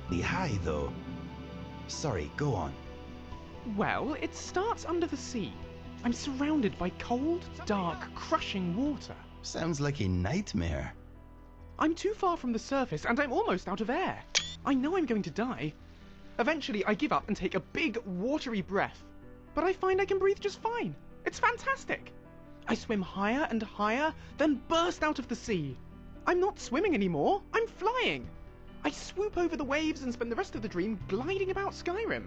slightly high, though. Sorry, go on. Well, it starts under the sea. I'm surrounded by cold, dark, crushing water. Sounds like a nightmare. I'm too far from the surface and I'm almost out of air. I know I'm going to die. Eventually, I give up and take a big, watery breath. But I find I can breathe just fine. It's fantastic. I swim higher and higher, then burst out of the sea. I'm not swimming anymore, I'm flying. I swoop over the waves and spend the rest of the dream gliding about Skyrim.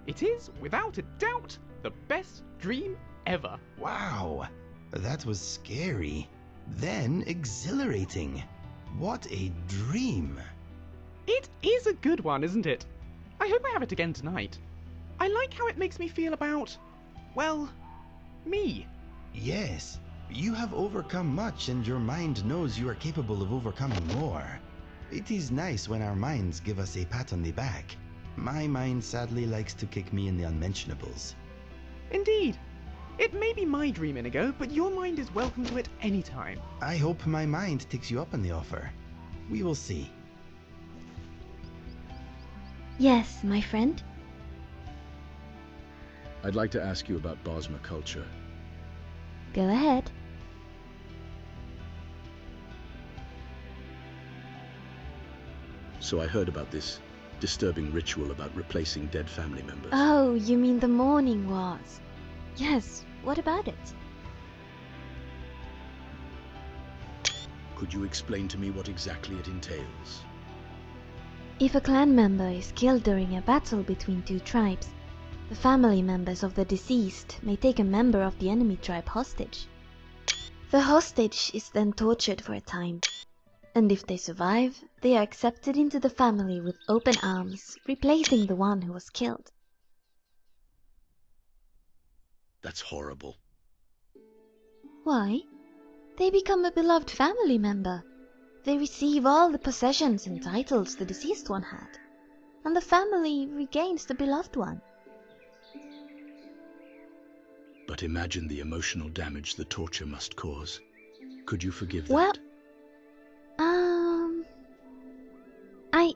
It is, without a doubt, the best dream ever. Wow, that was scary. Then exhilarating. What a dream. It is a good one, isn't it? I hope I have it again tonight. I like how it makes me feel about, well, me. Yes, you have overcome much and your mind knows you are capable of overcoming more. It is nice when our minds give us a pat on the back. My mind sadly likes to kick me in the unmentionables. Indeed. It may be my dream, Inigo, but your mind is welcome to it anytime. I hope my mind takes you up on the offer. We will see. Yes, my friend? I'd like to ask you about Bosma culture. Go ahead. So I heard about this disturbing ritual about replacing dead family members. Oh, you mean the mourning wars? Yes, what about it? Could you explain to me what exactly it entails? If a clan member is killed during a battle between two tribes, the family members of the deceased may take a member of the enemy tribe hostage. The hostage is then tortured for a time, and if they survive, they are accepted into the family with open arms, replacing the one who was killed. That's horrible. Why? They become a beloved family member. They receive all the possessions and titles the deceased one had, and the family regains the beloved one. But imagine the emotional damage the torture must cause. Could you forgive Well, that? I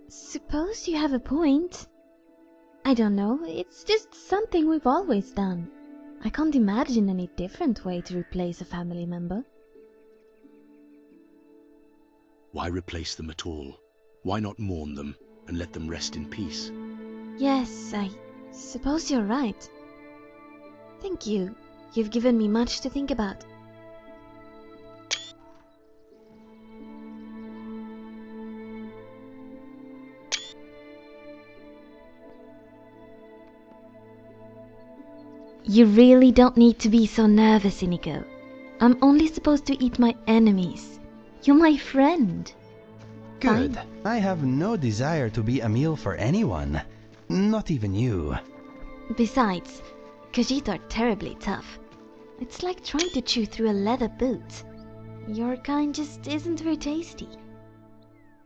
suppose you have a point. I don't know, it's just something we've always done. I can't imagine any different way to replace a family member. Why replace them at all? Why not mourn them and let them rest in peace? Yes, I suppose you're right. Thank you. You've given me much to think about. You really don't need to be so nervous, Inigo. I'm only supposed to eat my enemies. You're my friend. Good. Fine. I have no desire to be a meal for anyone. Not even you. Besides, Khajiit are terribly tough. It's like trying to chew through a leather boot. Your kind just isn't very tasty.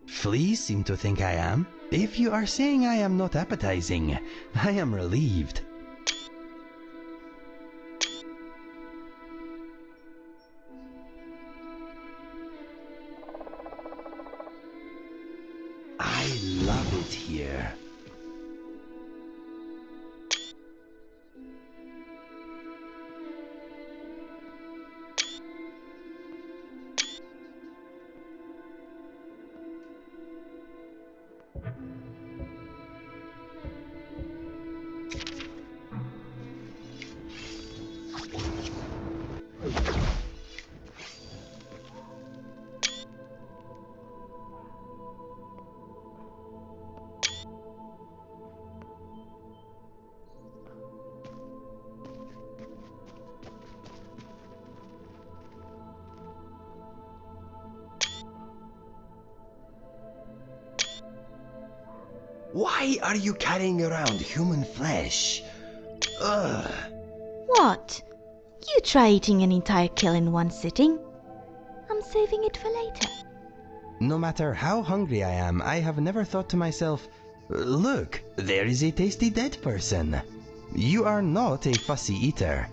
Fleas seem to think I am. If you are saying I am not appetizing, I am relieved. I love it here. Why are you carrying around human flesh? Ugh. What? You try eating an entire kill in one sitting. I'm saving it for later. No matter how hungry I am, I have never thought to myself, look, there is a tasty dead person. You are not a fussy eater.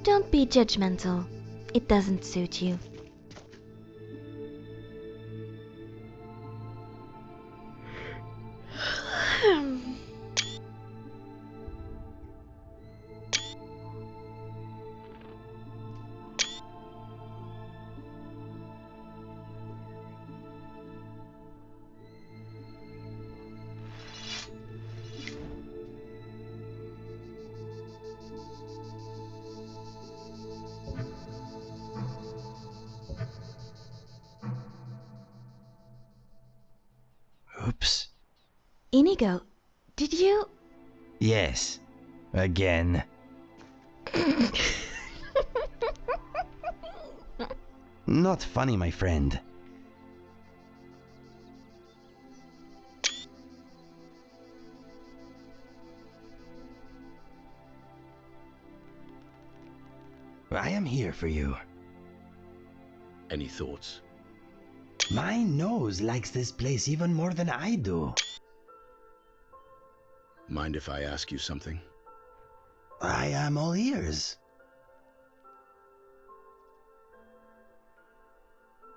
Don't be judgmental. It doesn't suit you. Inigo, did you... Yes. Again. Not funny, my friend. I am here for you. Any thoughts? My nose likes this place even more than I do. Mind if I ask you something? I am all ears.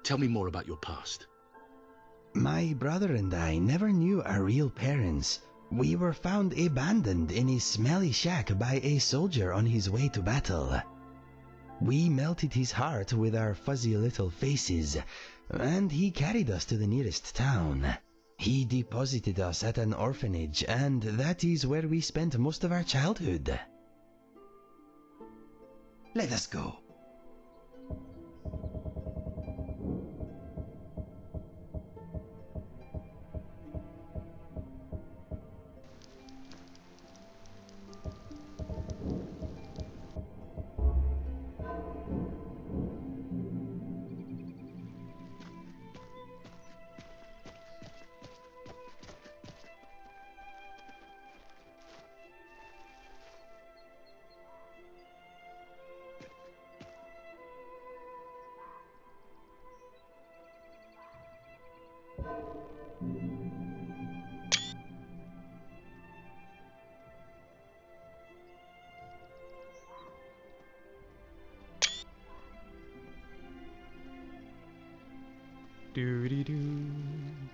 Tell me more about your past. My brother and I never knew our real parents. We were found abandoned in a smelly shack by a soldier on his way to battle. We melted his heart with our fuzzy little faces, and he carried us to the nearest town. He deposited us at an orphanage, and that is where we spent most of our childhood. Let us go.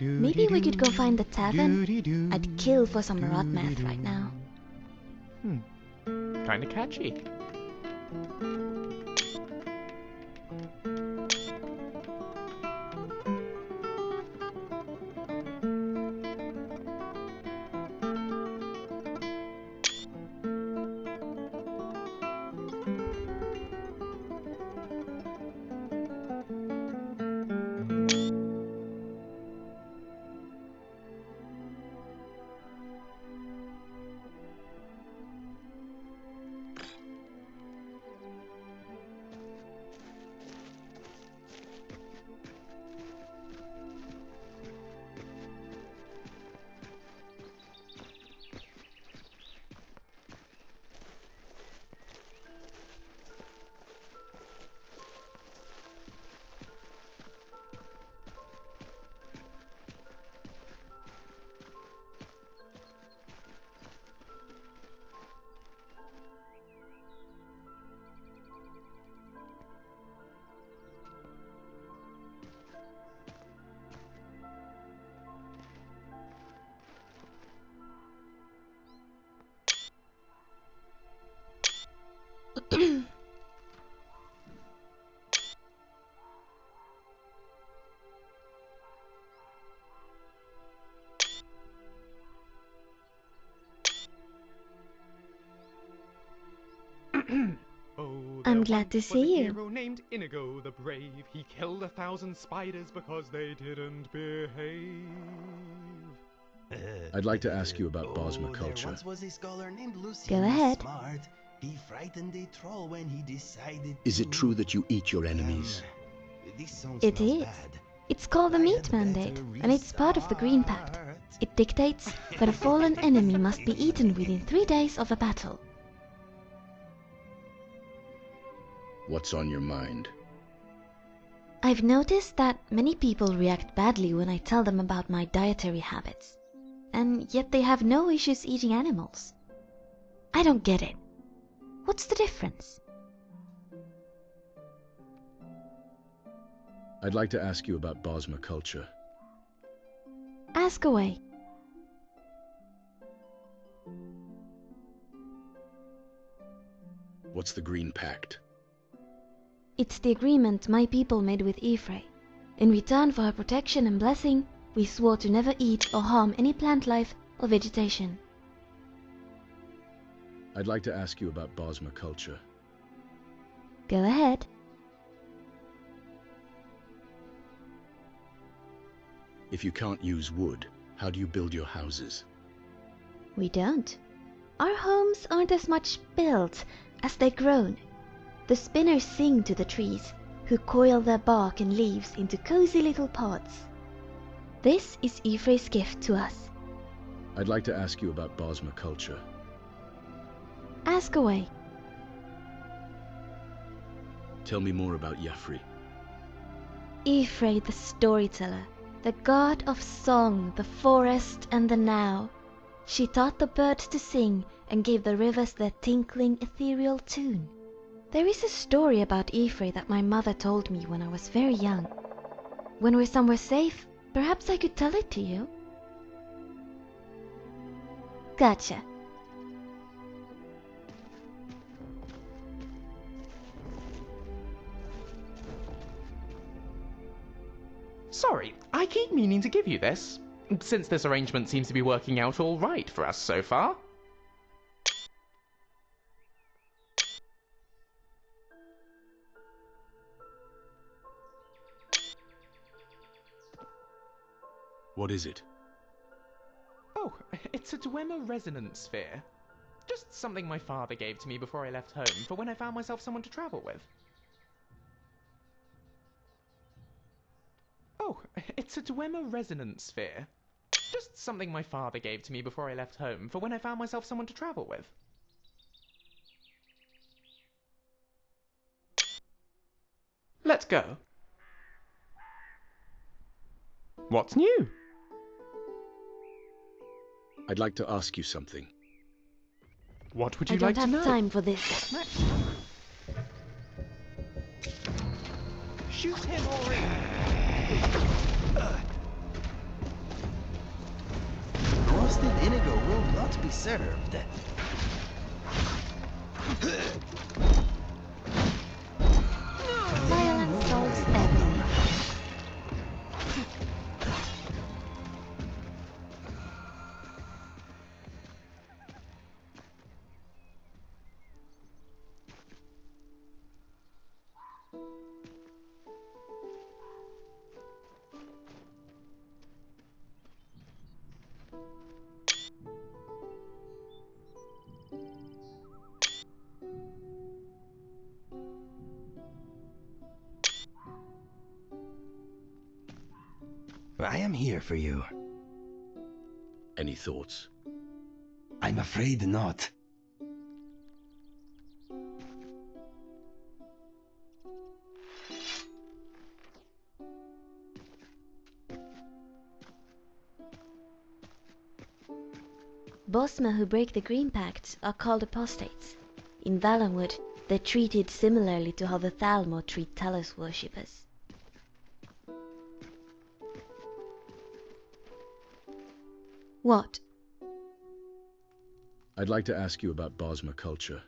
Maybe we could go find the tavern? I'd kill for some rot meth right now. Kinda catchy. I'm glad to see you. A hero named Inigo the Brave. He killed 1,000 spiders because they didn't behave. I'd like to ask you about Bosma There culture. once was a scholar named Lucian. Go ahead. Smart. He frightened a troll when he decided Is to... it true that you eat your enemies? This song It smells is. bad. It's called the I Meat had Mandate, better and it's part of the Green Pact. restart. It dictates that a fallen enemy must be eaten within 3 days of a battle. What's on your mind? I've noticed that many people react badly when I tell them about my dietary habits, and yet they have no issues eating animals. I don't get it. What's the difference? I'd like to ask you about Bosma culture. Ask away. What's the Green Pact? It's the agreement my people made with Ephraim. In return for her protection and blessing, we swore to never eat or harm any plant life or vegetation. I'd like to ask you about Bosma culture. Go ahead. If you can't use wood, how do you build your houses? We don't. Our homes aren't as much built as they're grown. The spinners sing to the trees, who coil their bark and leaves into cozy little pods. This is Ifre's gift to us. I'd like to ask you about Bosmer culture. Ask away. Tell me more about Yafri. Ifre the storyteller, the god of song, the forest and the now. She taught the birds to sing and gave the rivers their tinkling ethereal tune. There is a story about Ifre that my mother told me when I was very young. When we're somewhere safe, perhaps I could tell it to you. Gotcha. Sorry, I keep meaning to give you this, since this arrangement seems to be working out all right for us so far. What is it? Oh, it's a Dwemer resonance sphere. Just something my father gave to me before I left home for when I found myself someone to travel with. Oh, it's a Dwemer resonance sphere. Just something my father gave to me before I left home for when I found myself someone to travel with. Let's go. What's new? I'd like to ask you something. What would I you don't like to know? have time for this. What's next? Shoot him, Ori! Roasted indigo will not be served. Violence solves everything. I am here for you. Any thoughts? I'm afraid not. Bosmer who break the Green Pact are called apostates. In Valenwood, they're treated similarly to how the Thalmor treat Talos worshippers. What? I'd like to ask you about Bosmer culture.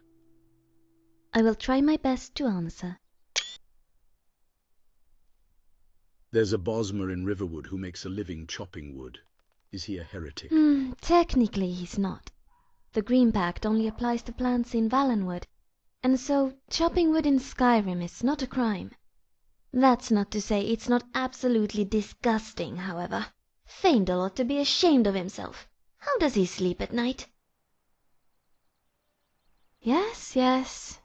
I will try my best to answer. There's a Bosmer in Riverwood who makes a living chopping wood. Is he a heretic? Technically he's not. The Green Pact only applies to plants in Valenwood, and so chopping wood in Skyrim is not a crime. That's not to say it's not absolutely disgusting, however. Feindal ought to be ashamed of himself. How does he sleep at night? Yes, yes.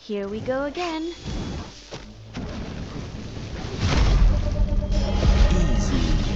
Here we go again. Easy.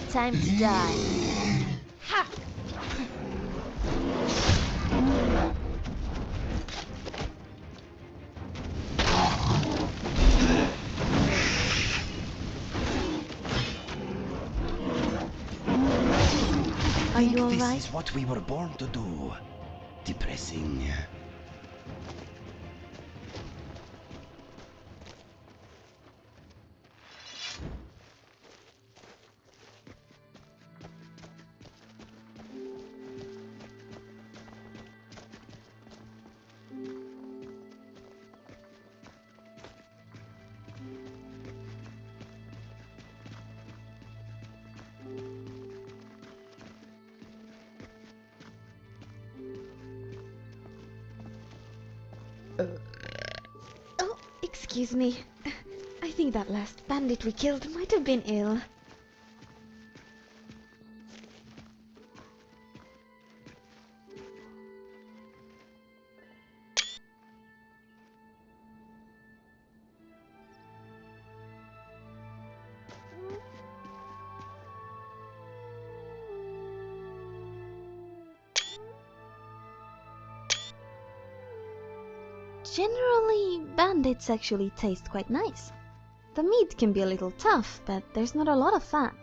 Time to die. Ha! Are you This alright? is what we were born to do. Depressing. Oh, excuse me. I think that last bandit we killed might have been ill. Generally, bandits actually taste quite nice. The meat can be a little tough, but there's not a lot of fat.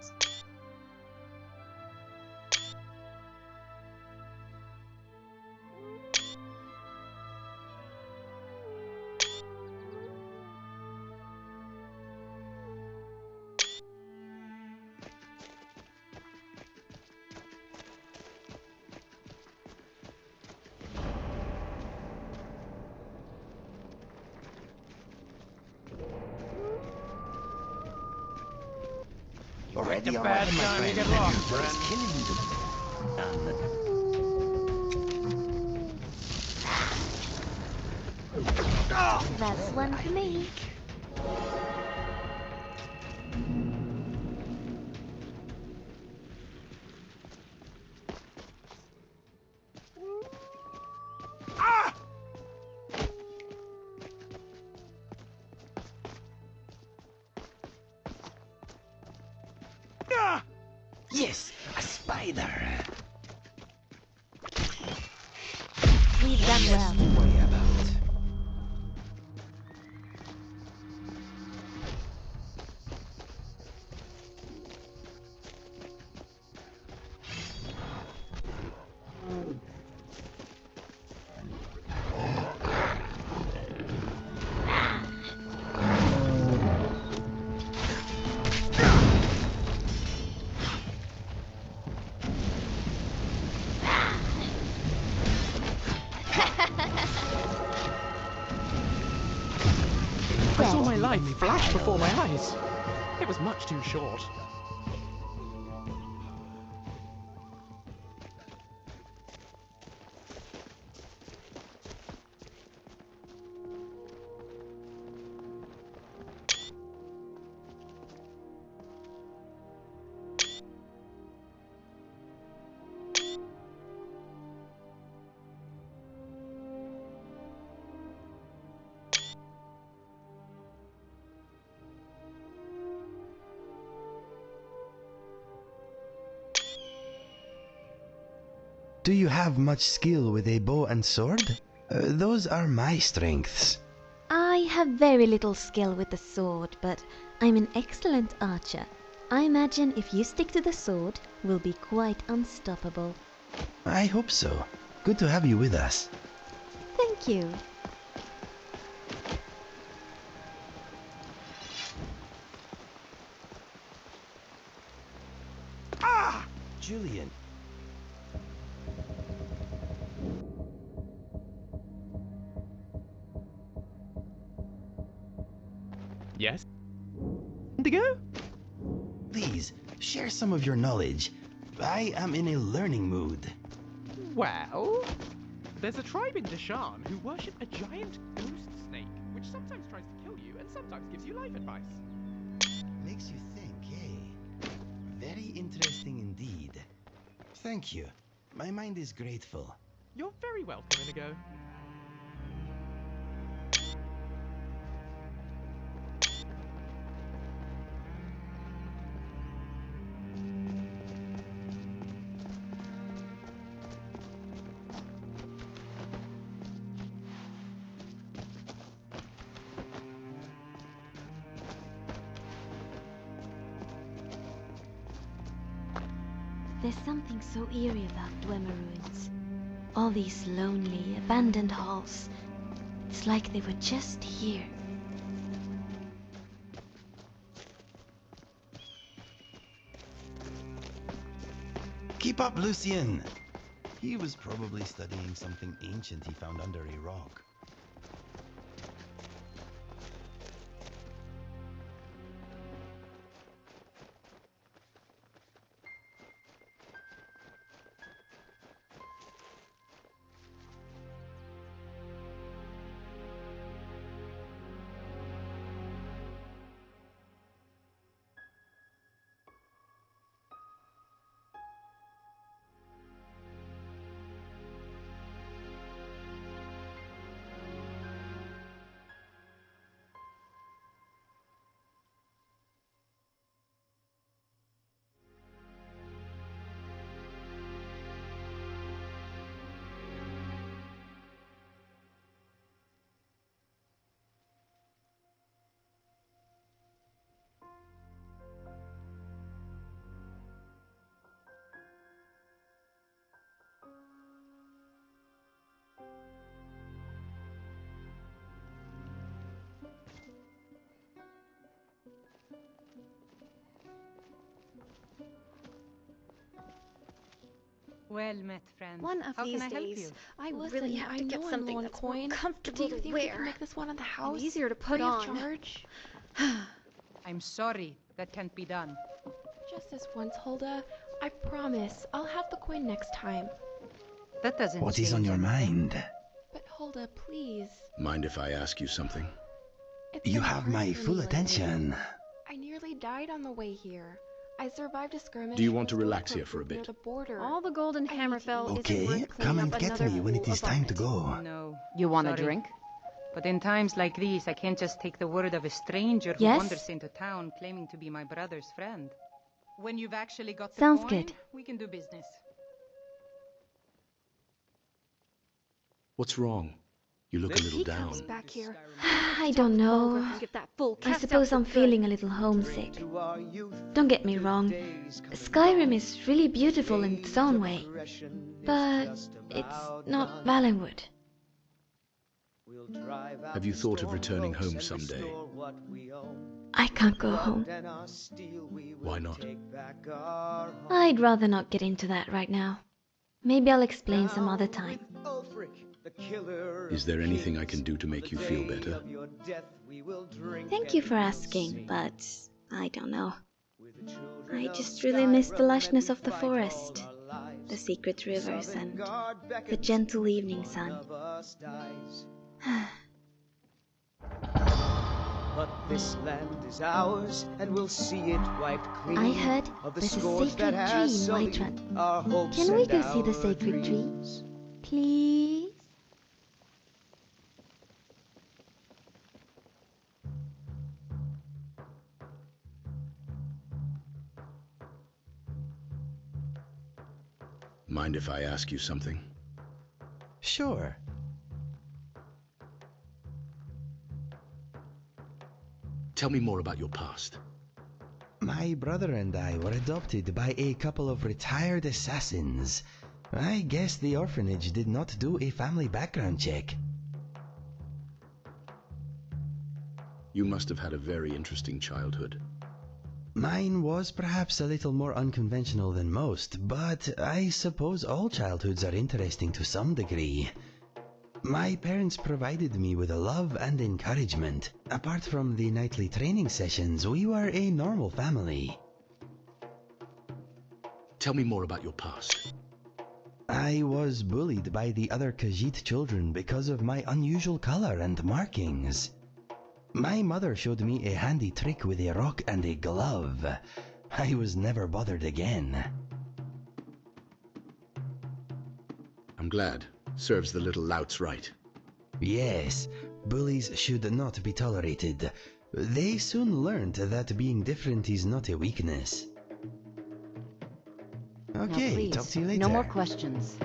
Already The all bad right, my time you friend. get lost, What is friend. killing you? That's one for me. Yes, a spider. We've done well. To worry about. watching my life flash before my eyes. It was much too short. Do you have much skill with a bow and sword? Those are my strengths. I have very little skill with the sword, but I'm an excellent archer. I imagine if you stick to the sword, we'll be quite unstoppable. I hope so. Good to have you with us. Thank you. Ah! Julian. Yes? Indigo? Please, share some of your knowledge. I am in a learning mood. Well, there's a tribe in Deshan who worship a giant ghost snake, which sometimes tries to kill you and sometimes gives you life advice. Makes you think, eh? Very interesting indeed. Thank you. My mind is grateful. You're very welcome, Inigo. There's something so eerie about Dwemer ruins. All these lonely, abandoned halls. It's like they were just here. Keep up, Lucien! He was probably studying something ancient he found under a rock. Well met, friend. One of How these can I help days, you? I Listen, really have I to get know I'm something low on that's coin, more but comfortable do you to think we can wear make this one in the house? and easier to put free of on. charge? I'm sorry, that can't be done. Just this once, Hulda. I promise. I'll have the coin next time. That doesn't What is on change your anything. mind? But Hulda, please. Mind if I ask you something? It's You been have hard my for me full lately. attention. I nearly died on the way here. I survived a skirmish. Do you and want to was relax going here for a near bit? the border. All the gold in I need to Hammerfell eat. isn't Okay, worth come cleaning and up get another me when pool it is of time to vomit. go. No. You want a sorry. drink? But in times like these, I can't just take the word of a stranger who Yes? wanders into town claiming to be my brother's friend. When you've actually got the Sounds coin, good. we can do business. What's wrong? You look a little He comes down. back here. I don't know. And get that full I cast suppose out I'm for good. feeling a little homesick. Don't get me wrong. Skyrim is really beautiful in its own way. But it's not Valenwood. Have you thought of returning home someday? I can't go home. Why not? I'd rather not get into that right now. Maybe I'll explain some other time. Is there anything I can do to make you feel better? Thank you for asking, but I don't know. I just really miss the lushness of the forest, the secret rivers, and the gentle evening sun. But this land is ours, and we'll see it wiped clean. I heard of the there's a scourge sacred that tree has in sullied Whiterun. our hopes Can we and go see the our sacred tree? dreams. Please? Mind if I ask you something? Sure. Tell me more about your past. My brother and I were adopted by a couple of retired assassins. I guess the orphanage did not do a family background check. You must have had a very interesting childhood. Mine was perhaps a little more unconventional than most, but I suppose all childhoods are interesting to some degree. My parents provided me with love and encouragement. Apart from the nightly training sessions, we were a normal family. Tell me more about your past. I was bullied by the other Khajiit children because of my unusual color and markings. My mother showed me a handy trick with a rock and a glove. I was never bothered again. I'm glad. Serves the little louts right. Yes, bullies should not be tolerated. They soon learned that being different is not a weakness. Okay, now, please, talk to you later. no more questions.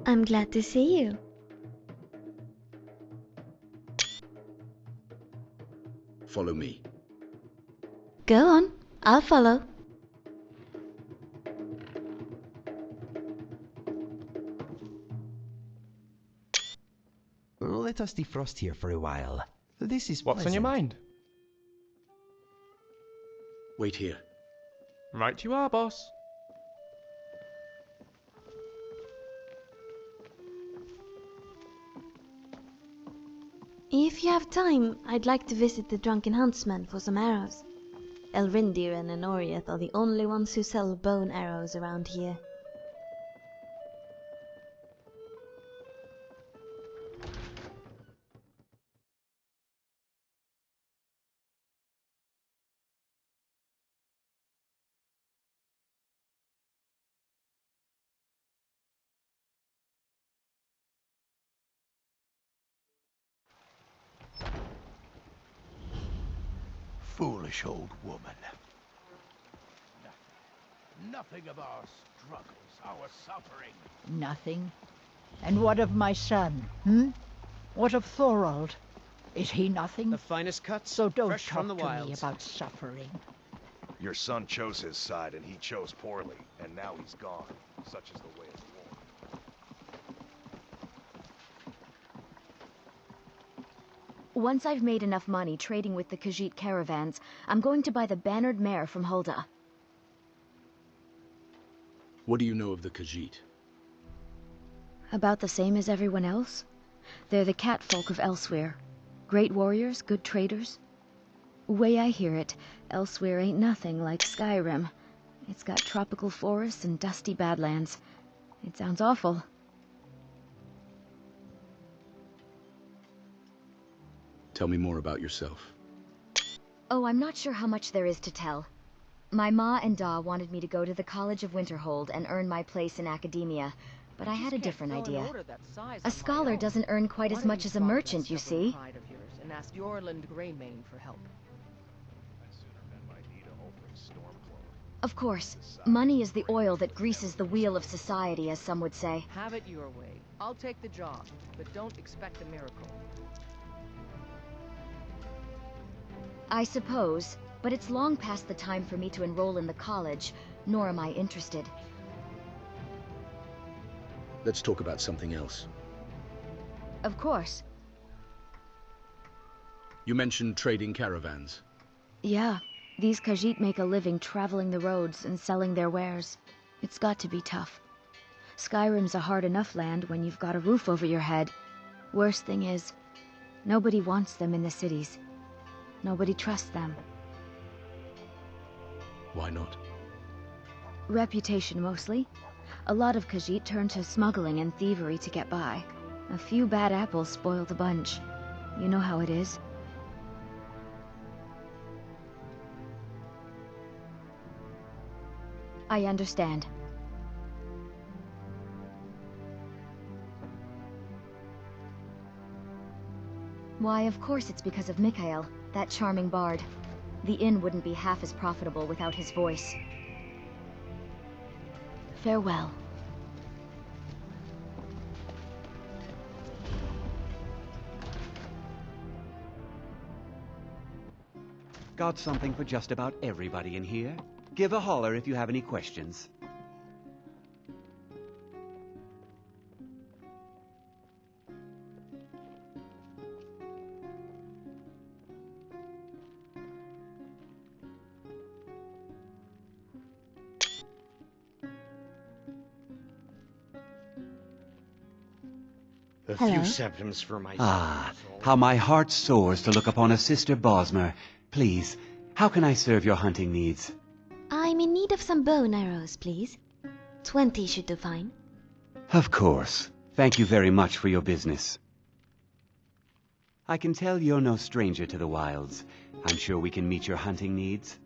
I'm glad to see you. Follow me. Go on, I'll follow. Let us defrost here for a while. This is What's on your pleasant. mind? Wait here. Right you are, boss. If you have time, I'd like to visit the Drunken Huntsman for some arrows. Elrindir and Enoriath are the only ones who sell bone arrows around here. Foolish old woman. Nothing of our struggles, our suffering. Nothing. And what of my son, What of Thorald? Is he nothing? The finest cuts, So don't fresh talk from the to me wilds. about suffering. Your son chose his side, and he chose poorly, and now he's gone. Such is the way of war. Once I've made enough money trading with the Khajiit caravans, I'm going to buy the bannered mare from Hulda. What do you know of the Khajiit? About the same as everyone else. They're the catfolk of Elsewhere. Great warriors, good traders. Way I hear it, Elsewhere ain't nothing like Skyrim. It's got tropical forests and dusty badlands. It sounds awful. Tell me more about yourself. Oh, I'm not sure how much there is to tell. My ma and Da wanted me to go to the College of Winterhold and earn my place in academia, but I had a different idea. A scholar doesn't earn quite as much as a merchant, you see. And ask Yorland Greymane for help. Of course, money is the oil that greases the wheel of society, as some would say. Have it your way. I'll take the job, but don't expect a miracle. I suppose, but it's long past the time for me to enroll in the college, nor am I interested. Let's talk about something else. Of course. You mentioned trading caravans. Yeah, these Khajiit make a living traveling the roads and selling their wares. It's got to be tough. Skyrim's a hard enough land when you've got a roof over your head. Worst thing is, nobody wants them in the cities. Nobody trusts them. Why not? Reputation mostly. A lot of Khajiit turn to smuggling and thievery to get by. A few bad apples spoil the bunch. You know how it is. I understand. Why, of course it's because of Mikhail, that charming bard. The inn wouldn't be half as profitable without his voice. Farewell. Got something for just about everybody in here. Give a holler if you have any questions. A Hello? few symptoms for my How my heart soars to look upon a Sister Bosmer. Please, how can I serve your hunting needs? I'm in need of some bow and arrows, please. 20 should do fine. Of course. Thank you very much for your business. I can tell you're no stranger to the wilds. I'm sure we can meet your hunting needs.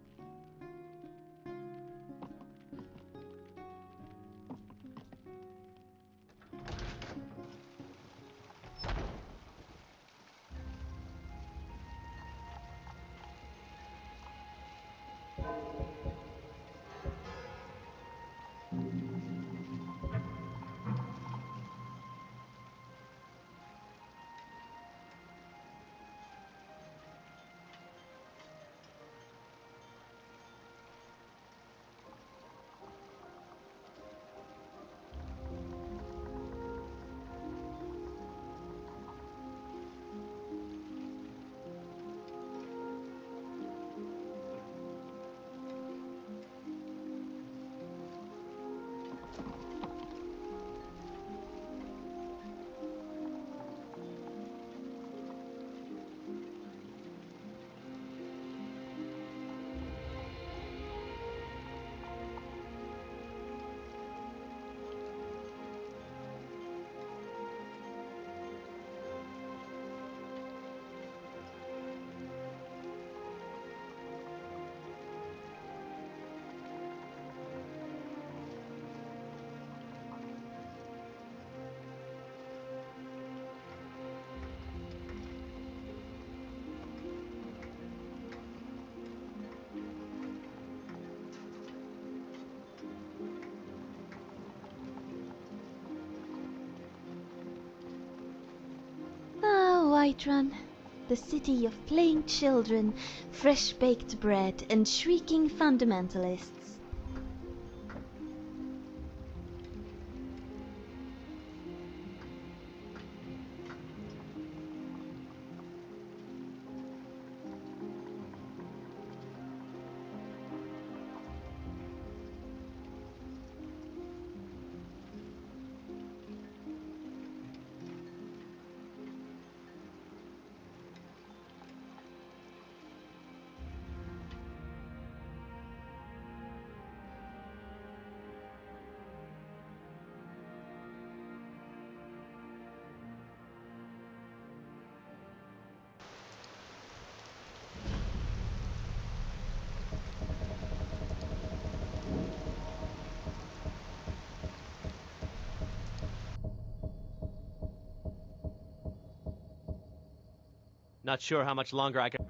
Whiterun, the city of playing children, fresh-baked bread, and shrieking fundamentalists. Not sure how much longer I can...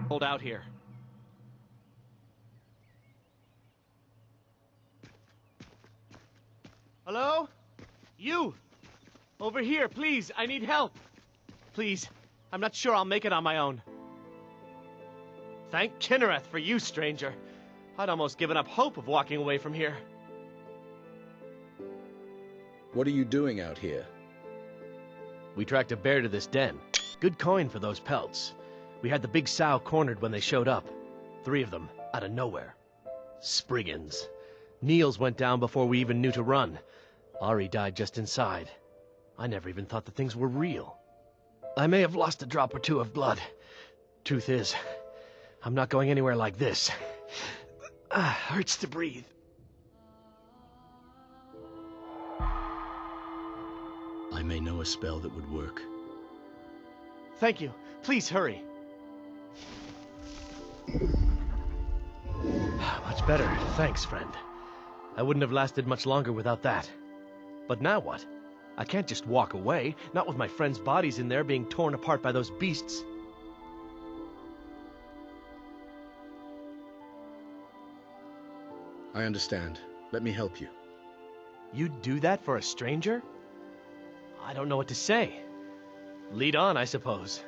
hold out here. Hello? You! Over here, please, I need help! Please, I'm not sure I'll make it on my own. Thank Kinnereth for you, stranger. I'd almost given up hope of walking away from here. What are you doing out here? We tracked a bear to this den. Good coin for those pelts. We had the big sow cornered when they showed up. 3 of them, out of nowhere. Spriggans. Niels went down before we even knew to run. Ari died just inside. I never even thought the things were real. I may have lost a drop or 2 of blood. Truth is, I'm not going anywhere like this. Hurts to breathe. I may know a spell that would work. Thank you. Please hurry. Much better. Thanks, friend. I wouldn't have lasted much longer without that. But now what? I can't just walk away, not with my friends' bodies in there being torn apart by those beasts. I understand. Let me help you. You'd do that for a stranger? I don't know what to say. Lead on, I suppose.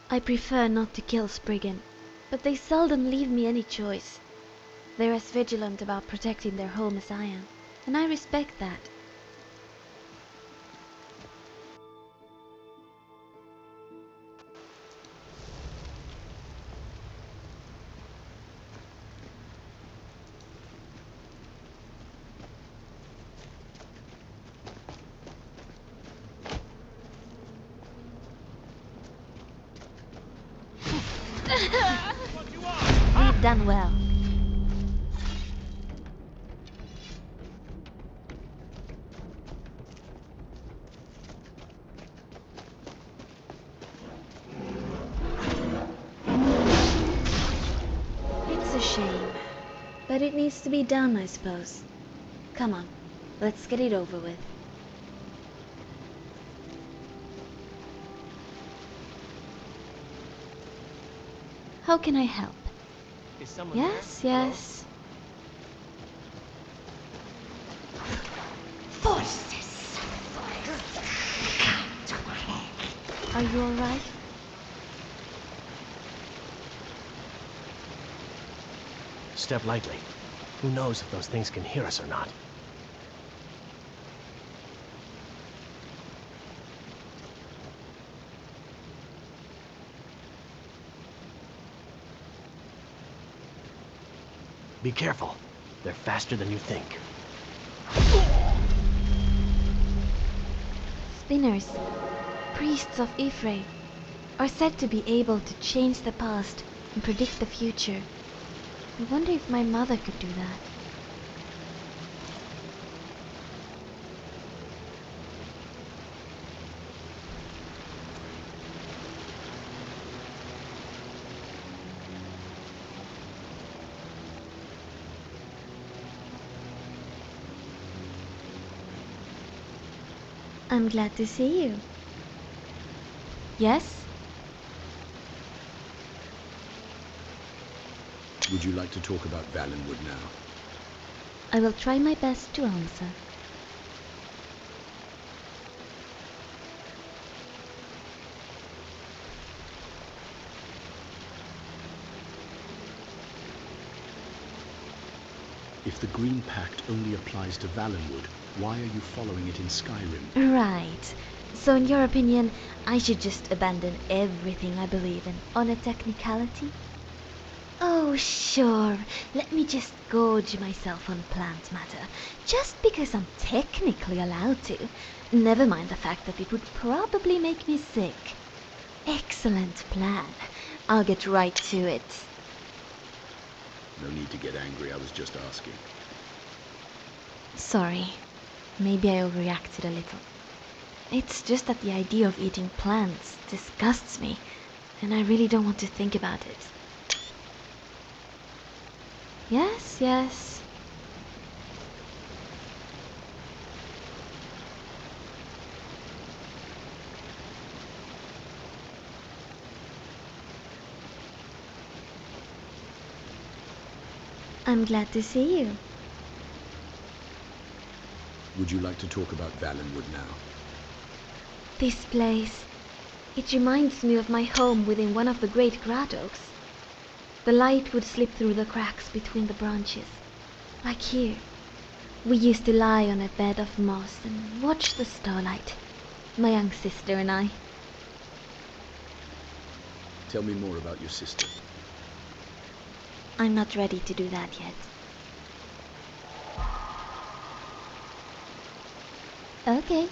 I prefer not to kill Spriggan, but they seldom leave me any choice. They're as vigilant about protecting their home as I am, and I respect that. We've done well. It's a shame, but it needs to be done, I suppose. Come on, let's get it over with. How can I help? Is someone Yes, there? yes. Forces. Are you alright? Step lightly. Who knows if those things can hear us or not? Be careful. They're faster than you think. Spinners, priests of Ifrei, are said to be able to change the past and predict the future. I wonder if my mother could do that. I'm glad to see you. Yes? Would you like to talk about Valenwood now? I will try my best to answer. If the Green Pact only applies to Valenwood, why are you following it in Skyrim? Right. So in your opinion, I should just abandon everything I believe in on a technicality? Oh, sure. Let me just gorge myself on plant matter, just because I'm technically allowed to. Never mind the fact that it would probably make me sick. Excellent plan. I'll get right to it. No need to get angry, I was just asking. Sorry. Maybe I overreacted a little. It's just that the idea of eating plants disgusts me, and I really don't want to think about it. Yes, yes. I'm glad to see you. Would you like to talk about Valenwood now? This place, It reminds me of my home within one of the great grottos. The light would slip through the cracks between the branches, like here. We used to lie on a bed of moss and watch the starlight, my young sister and I. Tell me more about your sister. I'm not ready to do that yet. Okay.